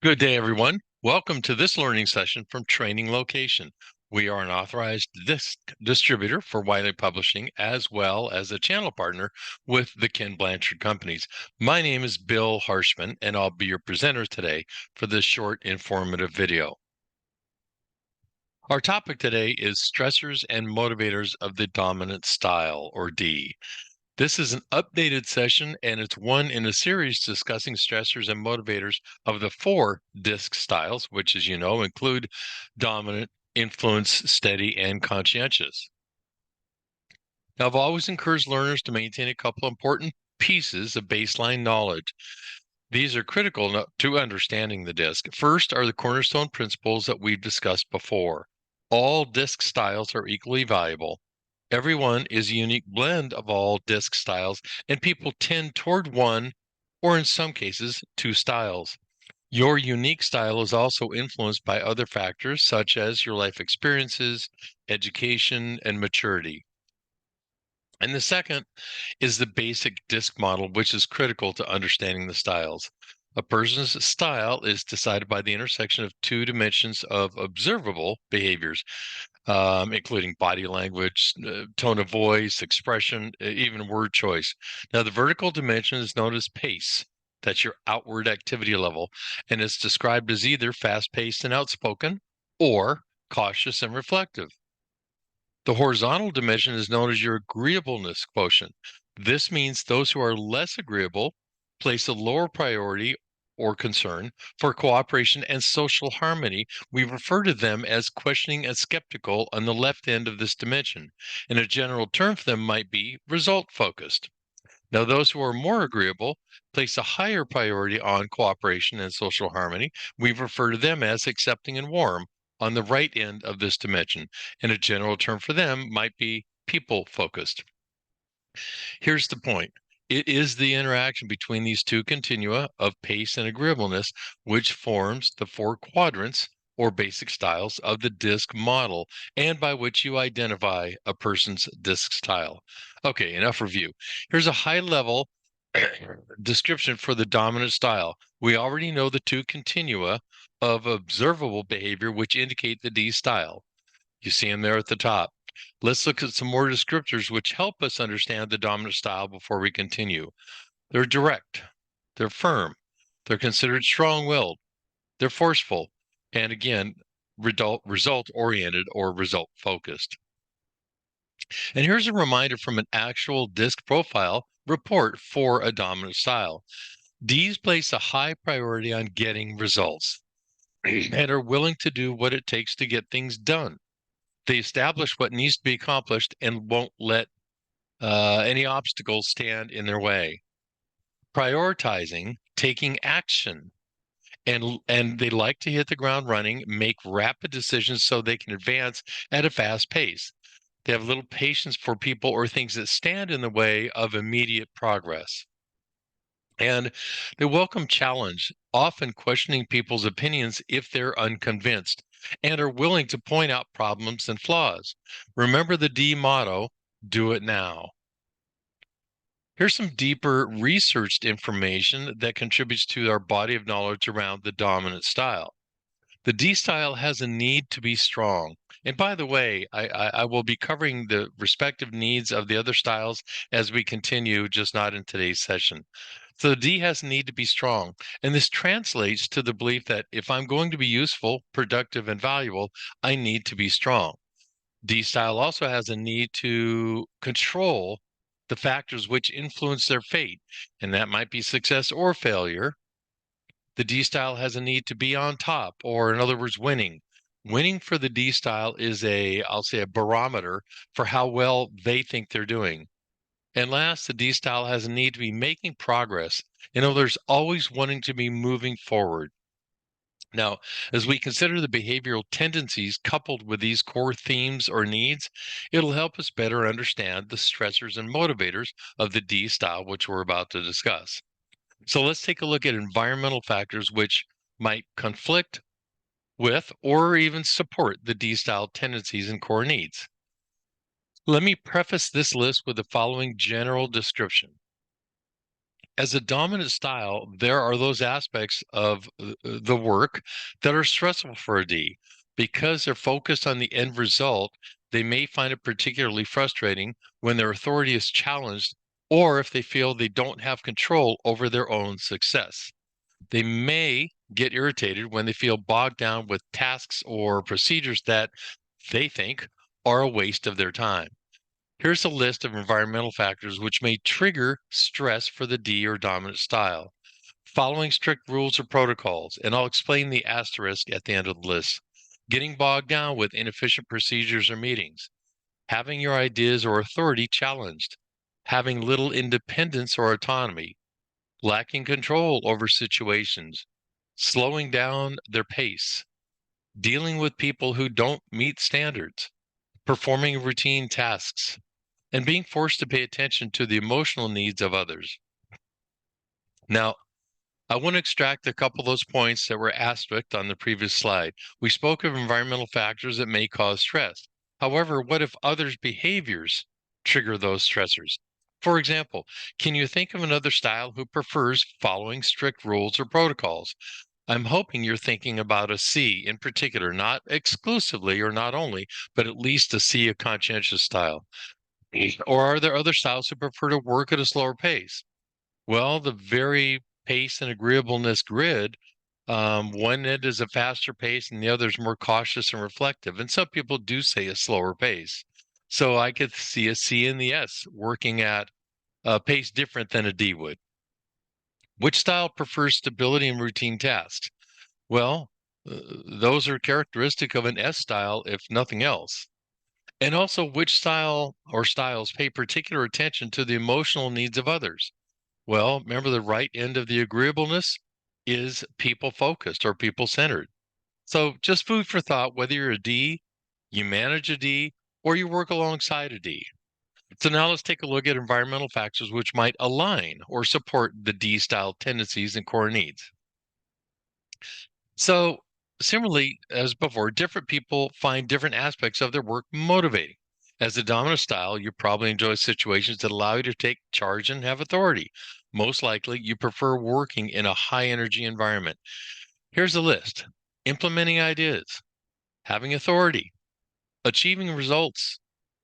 Good day, everyone. Welcome to this learning session from Training Location. We are an authorized DiSC distributor for Wiley Publishing, as well as a channel partner with the Ken Blanchard Companies. My name is Bill Harshman, and I'll be your presenter today for this short, informative video. Our topic today is Stressors and Motivators of the Dominant Style, or D. This is an updated session, and it's one in a series discussing stressors and motivators of the 4 DiSC styles, which, as you know, include dominant, influence, steady, and conscientious. Now, I've always encouraged learners to maintain a couple important pieces of baseline knowledge. These are critical to understanding the DiSC. First are the cornerstone principles that we've discussed before. All DiSC styles are equally valuable. Everyone is a unique blend of all DiSC styles, and people tend toward one, or in some cases, 2 styles. Your unique style is also influenced by other factors, such as your life experiences, education, and maturity. And the second is the basic DiSC model, which is critical to understanding the styles. A person's style is decided by the intersection of 2 dimensions of observable behaviors, including body language, tone of voice, expression, even word choice. Now, the vertical dimension is known as pace. That's your outward activity level, and it's described as either fast-paced and outspoken or cautious and reflective. The horizontal dimension is known as your agreeableness quotient. This means those who are less agreeable place a lower priority or concern for cooperation and social harmony. We refer to them as questioning and skeptical on the left end of this dimension, and a general term for them might be result focused. Now, those who are more agreeable place a higher priority on cooperation and social harmony. We refer to them as accepting and warm on the right end of this dimension, and a general term for them might be people focused. Here's the point. It is the interaction between these 2 continua of pace and agreeableness which forms the 4 quadrants or basic styles of the DiSC model, and by which you identify a person's DiSC style. Okay, enough review. Here's a high-level description for the dominant style. We already know the 2 continua of observable behavior which indicate the D style. You see them there at the top. Let's look at some more descriptors which help us understand the dominant style before we continue. They're direct, they're firm, they're considered strong-willed, they're forceful, and again, result-oriented or result-focused. And here's a reminder from an actual DiSC profile report for a dominant style. Ds place a high priority on getting results and are willing to do what it takes to get things done. They establish what needs to be accomplished and won't let any obstacles stand in their way. Prioritizing, taking action, and they like to hit the ground running, make rapid decisions so they can advance at a fast pace. They have little patience for people or things that stand in the way of immediate progress. And they welcome challenge, often questioning people's opinions if they're unconvinced, and are willing to point out problems and flaws. Remember the D motto, do it now. Here's some deeper researched information that contributes to our body of knowledge around the dominant style. The D style has a need to be strong. And by the way, I will be covering the respective needs of the other styles as we continue, just not in today's session. So the D has a need to be strong. And this translates to the belief that if I'm going to be useful, productive, and valuable, I need to be strong. D style also has a need to control the factors which influence their fate, and that might be success or failure. The D style has a need to be on top, or in other words, winning. Winning for the D style is I'll say a barometer for how well they think they're doing. And last, the D style has a need to be making progress. In other words, always wanting to be moving forward. Now, as we consider the behavioral tendencies coupled with these core themes or needs, it'll help us better understand the stressors and motivators of the D style, which we're about to discuss. So let's take a look at environmental factors which might conflict with or even support the D style tendencies and core needs. Let me preface this list with the following general description. As a dominant style, there are those aspects of the work that are stressful for a D. Because they're focused on the end result, they may find it particularly frustrating when their authority is challenged or if they feel they don't have control over their own success. They may get irritated when they feel bogged down with tasks or procedures that they think are a waste of their time. Here's a list of environmental factors which may trigger stress for the D or dominant style. Following strict rules or protocols, and I'll explain the asterisk at the end of the list. Getting bogged down with inefficient procedures or meetings. Having your ideas or authority challenged. Having little independence or autonomy. Lacking control over situations. Slowing down their pace. Dealing with people who don't meet standards. Performing routine tasks and being forced to pay attention to the emotional needs of others. Now, I want to extract a couple of those points that were asterisked on the previous slide. We spoke of environmental factors that may cause stress. However, what if others' behaviors trigger those stressors? For example, can you think of another style who prefers following strict rules or protocols? I'm hoping you're thinking about a C in particular, not exclusively or not only, but at least a C, a conscientious style. Or are there other styles who prefer to work at a slower pace? Well, the very pace and agreeableness grid, one end is a faster pace and the other is more cautious and reflective. And some people do say a slower pace. So I could see a C and the S working at a pace different than a D would. Which style prefers stability and routine tasks? Well, those are characteristic of an S style, if nothing else. And also, which style or styles pay particular attention to the emotional needs of others? Well, remember the right end of the agreeableness is people focused or people centered. So just food for thought, whether you're a D, you manage a D, or you work alongside a D. So now let's take a look at environmental factors which might align or support the D style tendencies and core needs. So similarly, as before, different people find different aspects of their work motivating. As a dominant style, you probably enjoy situations that allow you to take charge and have authority. Most likely, you prefer working in a high energy environment. Here's a list: implementing ideas, having authority, achieving results,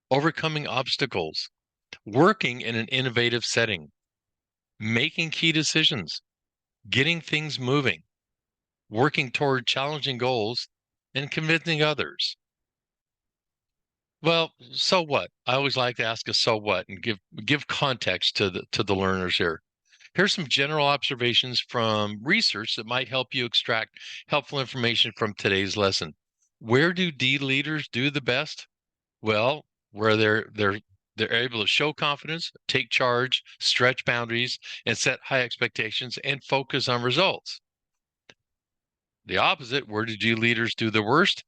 overcoming obstacles, working in an innovative setting, making key decisions, getting things moving, working toward challenging goals, and convincing others. Well, so what? I always like to ask a so what and give context to the learners here. Here's some general observations from research that might help you extract helpful information from today's lesson. Where do D leaders do the best? Well, where they're able to show confidence, take charge, stretch boundaries, and set high expectations and focus on results. The opposite, where do D leaders do the worst?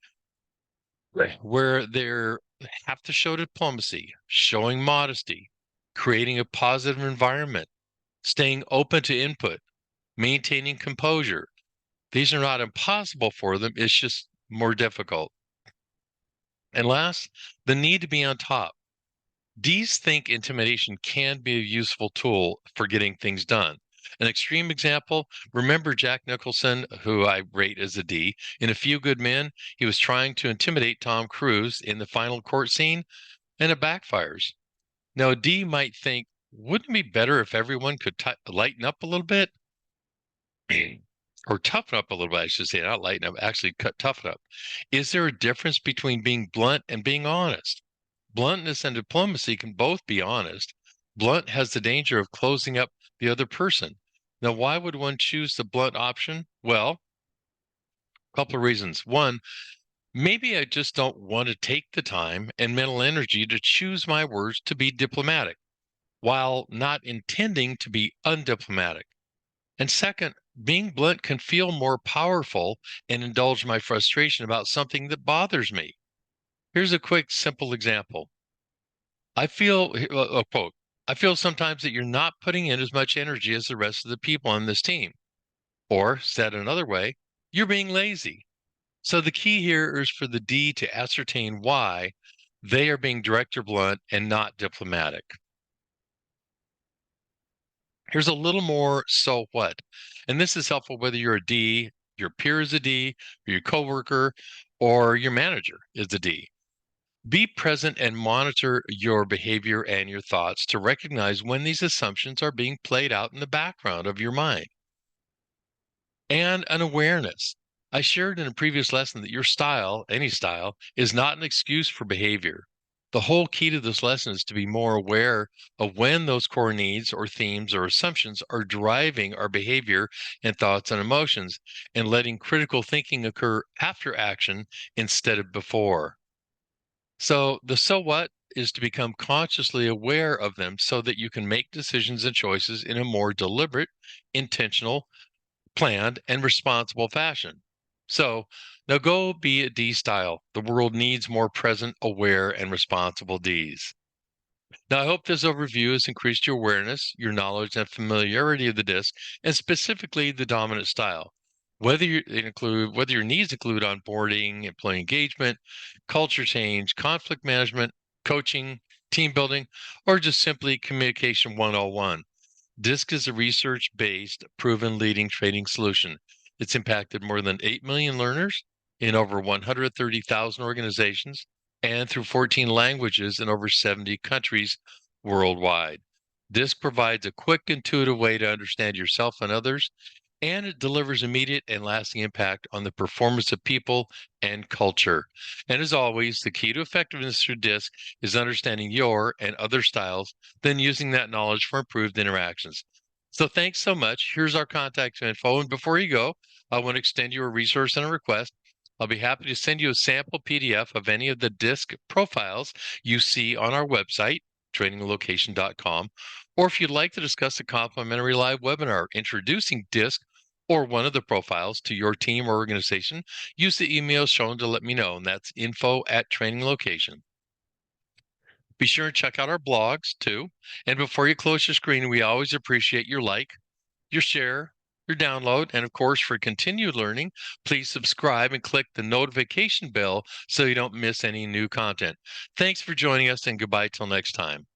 Where they have to show diplomacy, showing modesty, creating a positive environment, staying open to input, maintaining composure. These are not impossible for them, it's just more difficult. And last, the need to be on top. D's think intimidation can be a useful tool for getting things done. An extreme example, remember Jack Nicholson, who I rate as a D, in A Few Good Men? He was trying to intimidate Tom Cruise in the final court scene, and it backfires. Now, a D might think, wouldn't it be better if everyone could lighten up a little bit? Or toughen up a little bit, I should say, not lighten up, actually toughen up. Is there a difference between being blunt and being honest? Bluntness and diplomacy can both be honest. Blunt has the danger of closing up the other person. Now, why would one choose the blunt option? Well, a couple of reasons. One, maybe I just don't want to take the time and mental energy to choose my words to be diplomatic, while not intending to be undiplomatic. And second, being blunt can feel more powerful and indulge my frustration about something that bothers me. Here's a quick, simple example. I feel, a quote, I feel sometimes that you're not putting in as much energy as the rest of the people on this team. Or, said another way, you're being lazy. So the key here is for the D to ascertain why they are being direct or blunt and not diplomatic. Here's a little more so what. And this is helpful whether you're a D, your peer is a D, or your coworker, or your manager is a D. Be present and monitor your behavior and your thoughts to recognize when these assumptions are being played out in the background of your mind. And an awareness. I shared in a previous lesson that your style, any style, is not an excuse for behavior. The whole key to this lesson is to be more aware of when those core needs or themes or assumptions are driving our behavior and thoughts and emotions, and letting critical thinking occur after action instead of before. So the so what is to become consciously aware of them so that you can make decisions and choices in a more deliberate, intentional, planned, and responsible fashion. So now go be a D style. The world needs more present, aware, and responsible Ds. Now, I hope this overview has increased your awareness, your knowledge, and familiarity of the DiSC, and specifically the dominant style. Whether your needs include onboarding, employee engagement, culture change, conflict management, coaching, team building, or just simply communication 101. DiSC is a research-based, proven leading training solution. It's impacted more than 8 million learners in over 130,000 organizations and through 14 languages in over 70 countries worldwide. DiSC provides a quick, intuitive way to understand yourself and others, and it delivers immediate and lasting impact on the performance of people and culture. And as always, the key to effectiveness through DiSC is understanding your and other styles, then using that knowledge for improved interactions. So thanks so much. Here's our contact info. And before you go, I want to extend you a resource and a request. I'll be happy to send you a sample PDF of any of the DiSC profiles you see on our website, traininglocation.com. Or if you'd like to discuss a complimentary live webinar introducing DiSC or one of the profiles to your team or organization, use the email shown to let me know, and that's info@traininglocation. Be sure and check out our blogs too. And before you close your screen, we always appreciate your like, your share, your download, and of course, for continued learning, please subscribe and click the notification bell so you don't miss any new content. Thanks for joining us, and goodbye till next time.